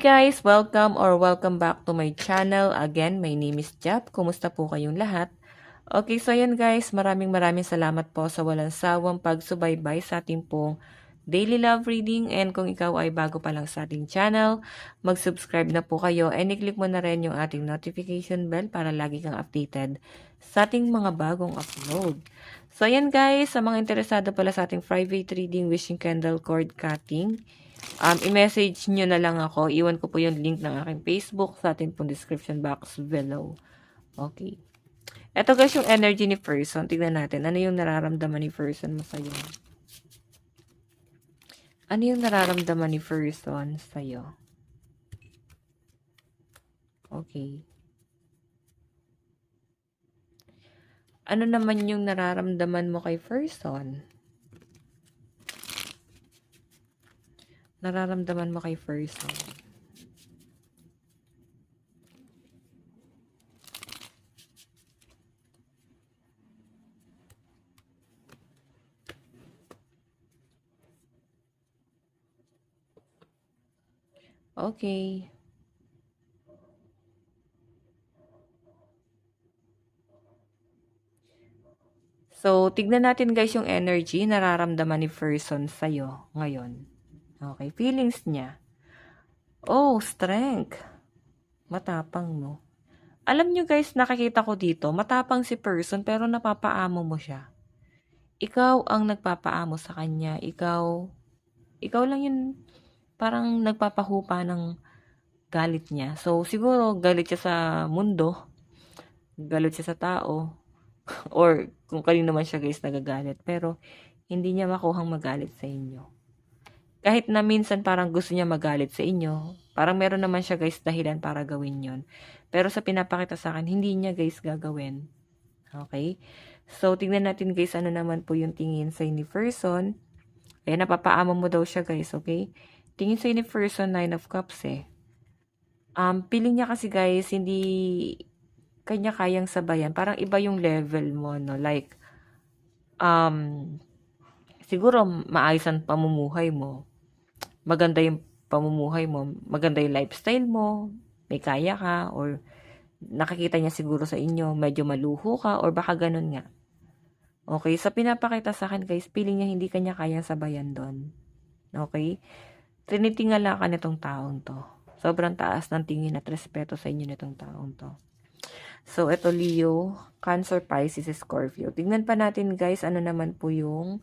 guys! Welcome back to my channel. Again, my name is Jap. Kumusta po kayong lahat? Okay, so ayan guys, maraming salamat po sa walang sawang pagsubaybay sa ating pong daily love reading. And kung ikaw ay bago pa lang sa ating channel, mag-subscribe na po kayo and i-click mo na rin yung ating notification bell para lagi kang updated sa ating mga bagong upload. So ayan guys, sa mga interesado pala sa ating private reading, wishing candle cord cutting, i-message nyo na lang ako. Iwan ko po yung link ng aking Facebook sa ating pong description box below. Okay. Ito guys yung energy ni person. Tignan natin. Ano yung nararamdaman ni person mo sa'yo? Ano yung nararamdaman ni person sa'yo? Okay. Ano naman yung nararamdaman mo kay person? Nararamdaman mo kay person. Okay. So, tignan natin guys yung energy nararamdaman ni person sa'yo ngayon. Okay, feelings niya. Oh, strength. Matapang, no? Alam nyo guys, nakikita ko dito, matapang si person pero napapaamo mo siya. Ikaw ang nagpapaamo sa kanya. Ikaw lang yun, parang nagpapahupa ng galit niya. So, siguro, galit siya sa mundo, galit siya sa tao, or kung kanino naman siya guys nagagalit. Pero, hindi niya makuhang magalit sa inyo. Kahit na minsan parang gusto niya magalit sa inyo, parang meron naman siya guys dahilan para gawin yon. Pero sa pinapakita sa akin, hindi niya guys gagawin. Okay? So, tingnan natin guys ano naman po yung tingin sa ni person. Ayan, napapaamo mo daw siya guys, okay? Tingin sa ni person, 9 of Cups eh. Feeling niya kasi guys, hindi kanya kayang sabayan. Parang iba yung level mo, no? Like, siguro maayos ang pamumuhay mo. Maganda yung pamumuhay mo, maganda yung lifestyle mo, may kaya ka, or nakikita niya siguro sa inyo, medyo maluho ka, or baka ganun nga. Okay, sa pinapakita sa akin guys, feeling niya hindi kanya kayang sabayan doon. Okay? Tinitingala ka nitong taong to. Sobrang taas ng tingin at respeto sa inyo nitong taong to. So, ito Leo, Cancer, Pisces, Scorpio. Tingnan pa natin guys, ano naman po yung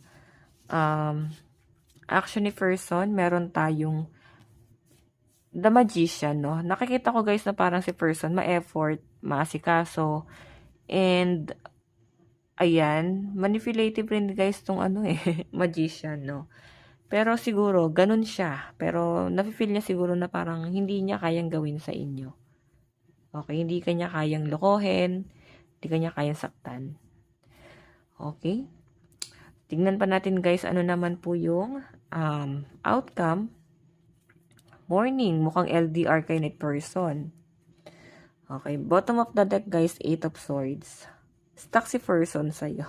action ni person. Meron tayong The Magician, no? Nakikita ko guys na parang si person ma-effort, maasikaso, and ayan, manipulative rin guys tong Magician, no? Pero siguro, ganun siya. Pero nafe-feel niya siguro na parang hindi niya kayang gawin sa inyo. Okay, hindi kanya kayang lokohin, hindi kanya kayang saktan. Okay? Tingnan pa natin guys, ano naman po yung outcome. Morning, mukhang LDR kay net person. Okay, bottom of the deck guys, 8 of Swords. Stuck si person sa'yo.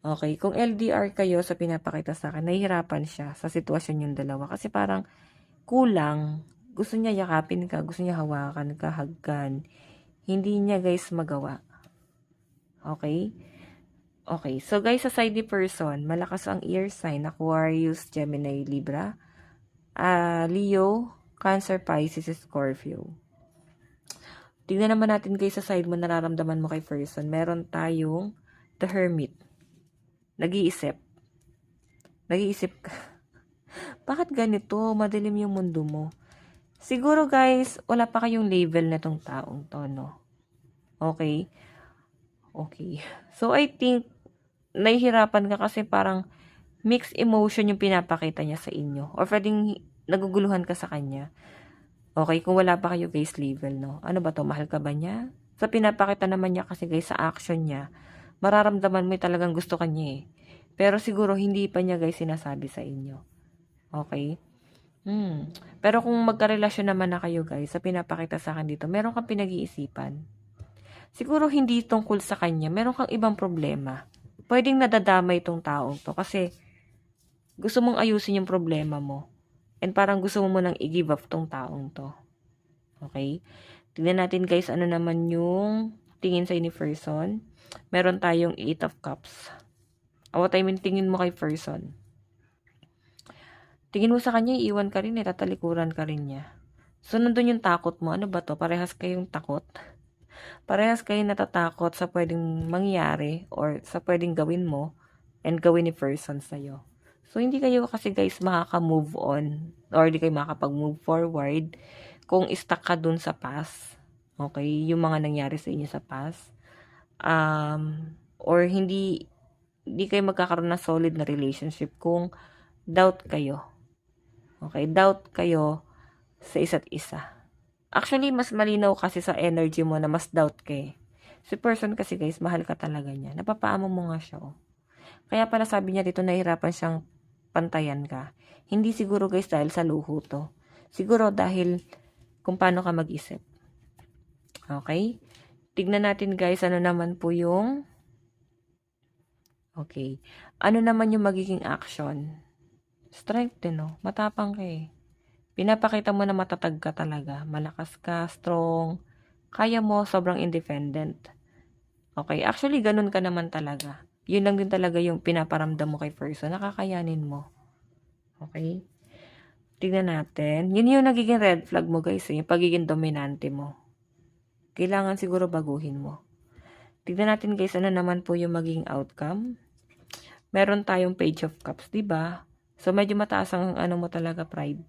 Okay, kung LDR kayo sa pinapakita sa akin, nahihirapan siya sa sitwasyon yung dalawa. Kasi parang kulang. Gusto niya yakapin ka, gusto niya hawakan ka, hagkan. Hindi niya guys magawa. Okay? Okay, so guys, sa side ni person, malakas ang ear sign, Aquarius, Gemini, Libra, Leo, Cancer, Pisces, Scorpio. Tingnan naman natin guys sa side mo, nararamdaman mo kay person. Meron tayong The Hermit. Nag-iisip. Nag-iisip ka. Bakit ganito? Madilim yung mundo mo. Siguro guys, wala pa kayong label na tong taong to, no? Okay? Okay. So, I think, nahihirapan ka kasi parang mixed emotion yung pinapakita niya sa inyo. Or pwedeng naguguluhan ka sa kanya. Okay, kung wala pa kayo guys label, no? Ano ba to? Mahal ka ba niya? Sa pinapakita naman niya kasi guys, sa action niya, mararamdaman mo talagang gusto ka niya eh. Pero siguro hindi pa niya guys sinasabi sa inyo. Okay? Pero kung magkarelasyon naman na kayo guys, sa pinapakita sa akin dito, meron kang pinag-iisipan. Siguro hindi tungkol sa kanya, meron kang ibang problema. Pwedeng nadadamay itong taong to kasi gusto mong ayusin yung problema mo. And parang gusto mo munang i-give up tong taong to. Okay? Tignan natin guys, ano naman yung tingin sa ni person. Meron tayong 8 of Cups. What I mean, tingin mo kay person. Tingin mo sa kanya, iiwan ka rin tatalikuran ka rin niya. So, nandun yung takot mo. Ano ba to? Parehas kayong takot? Parehas kayong natatakot sa pwedeng mangyari or sa pwedeng gawin mo and gawin ni person sa'yo. So, hindi kayo kasi guys makaka-move on or hindi kayo makakapag-move forward kung stuck ka dun sa past. Okay? Yung mga nangyari sa inyo sa past. Or hindi kayo magkakaroon ng solid na relationship kung doubt kayo. Okay? Doubt kayo sa isa't isa. Actually, mas malinaw kasi sa energy mo na mas doubt ka eh. Si person kasi guys, mahal ka talaga niya. Napapaamo mo nga siya oh. Kaya pala sabi niya dito, nahihirapan siyang pantayan ka. Hindi siguro guys dahil sa luho to. Siguro dahil kung paano ka mag-isip. Okay? Tignan natin guys, ano naman po yung... Okay. Ano naman yung magiging action? Strength din oh. Matapang ka eh. Pinapakita mo na matatag ka talaga. Malakas ka, strong. Kaya mo, sobrang independent. Okay, actually, ganun ka naman talaga. Yun lang din talaga yung pinaparamdam mo kay person. Nakakayanin mo. Okay? Tignan natin. Yun yung nagiging red flag mo, guys. Yung pagiging dominante mo. Kailangan siguro baguhin mo. Tignan natin, guys, ano naman po yung magiging outcome. Meron tayong page of cups, diba? So, medyo mataas ang ano mo talaga, pride.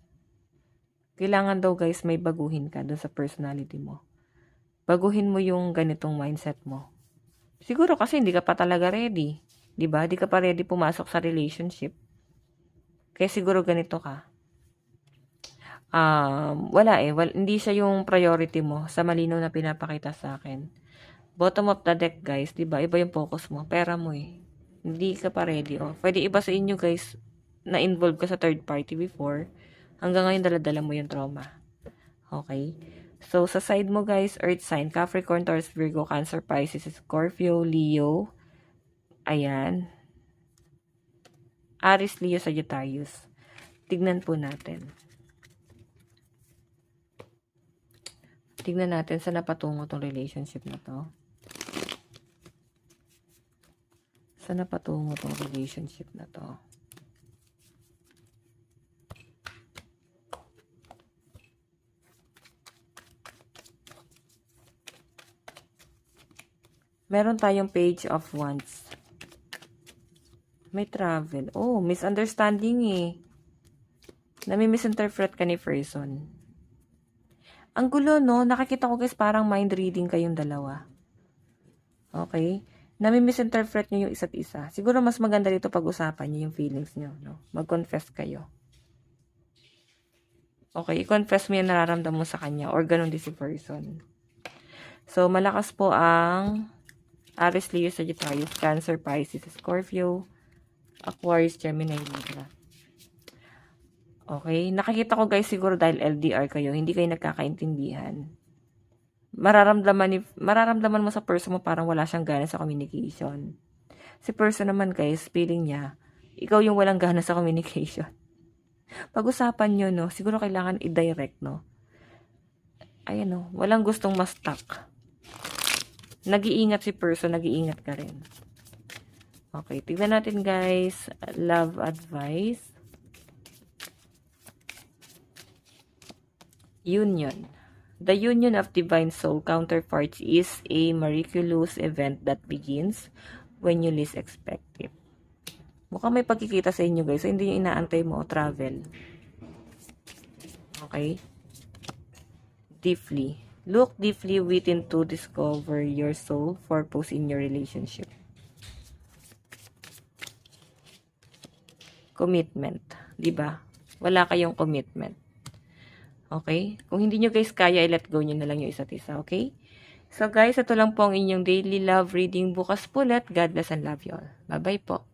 Kailangan daw guys may baguhin ka dun sa personality mo. Baguhin mo yung ganitong mindset mo. Siguro kasi hindi ka pa talaga ready. Diba? Hindi ka pa ready pumasok sa relationship. Kaya siguro ganito ka. Wala eh. Hindi siya yung priority mo sa malinaw na pinapakita sa akin. Bottom of the deck guys. Diba? Iba yung focus mo. Pera mo eh. Hindi ka pa ready. Oh. Pwede iba sa inyo guys na involved ka sa third party before. Hanggang ngayon, dala-dala mo yung trauma. Okay? So, sa side mo, guys, Earth sign, Capricorn, Taurus, Virgo, Cancer, Pisces, Scorpio, Leo. Ayan. Aries, Leo, Sagittarius. Tignan po natin. Tignan natin saan napatungo tong relationship na to. Saan napatungo tong relationship na to. Meron tayong page of wands. May travel. Oh, misunderstanding eh. Nami-misinterpret ka ni person. Ang gulo, no? Nakikita ko guys parang mind reading kayong dalawa. Okay? Nami-misinterpret nyo yung isa't isa. Siguro mas maganda dito pag-usapan nyo yung feelings nyo. No? Mag-confess kayo. Okay, i-confess mo yung nararamdaman mo sa kanya or ganun din si person. So, malakas po ang Aries, Leo, Sagittarius, Cancer, Pisces, Scorpio, Aquarius, Gemini, Libra. Okay? Nakikita ko guys siguro dahil LDR kayo, hindi kayo nagkakaintindihan. Mararamdaman mo sa person mo parang wala siyang gana sa communication. Si person naman guys, feeling niya, ikaw yung walang gana sa communication. Pag-usapan nyo, no? Siguro kailangan i-direct, no? Ayan, no? Walang gustong ma-stuck. Nag-iingat si person, nag-iingat ka rin. Okay, tignan natin guys. Love advice. Union. The union of divine soul counterparts is a miraculous event that begins when you least expect it. Mukhang may pagkikita sa inyo guys. So, hindi yung inaantay mo o travel. Okay? Deeply. Look deeply within to discover your soul purpose in your relationship. Commitment. Diba? Wala kayong commitment. Okay? Kung hindi nyo guys kaya, i-let go nyo na lang yung isa't isa. Okay? So guys, ito lang po ang inyong daily love reading. Bukas po ulit. God bless and love you all. Bye-bye po.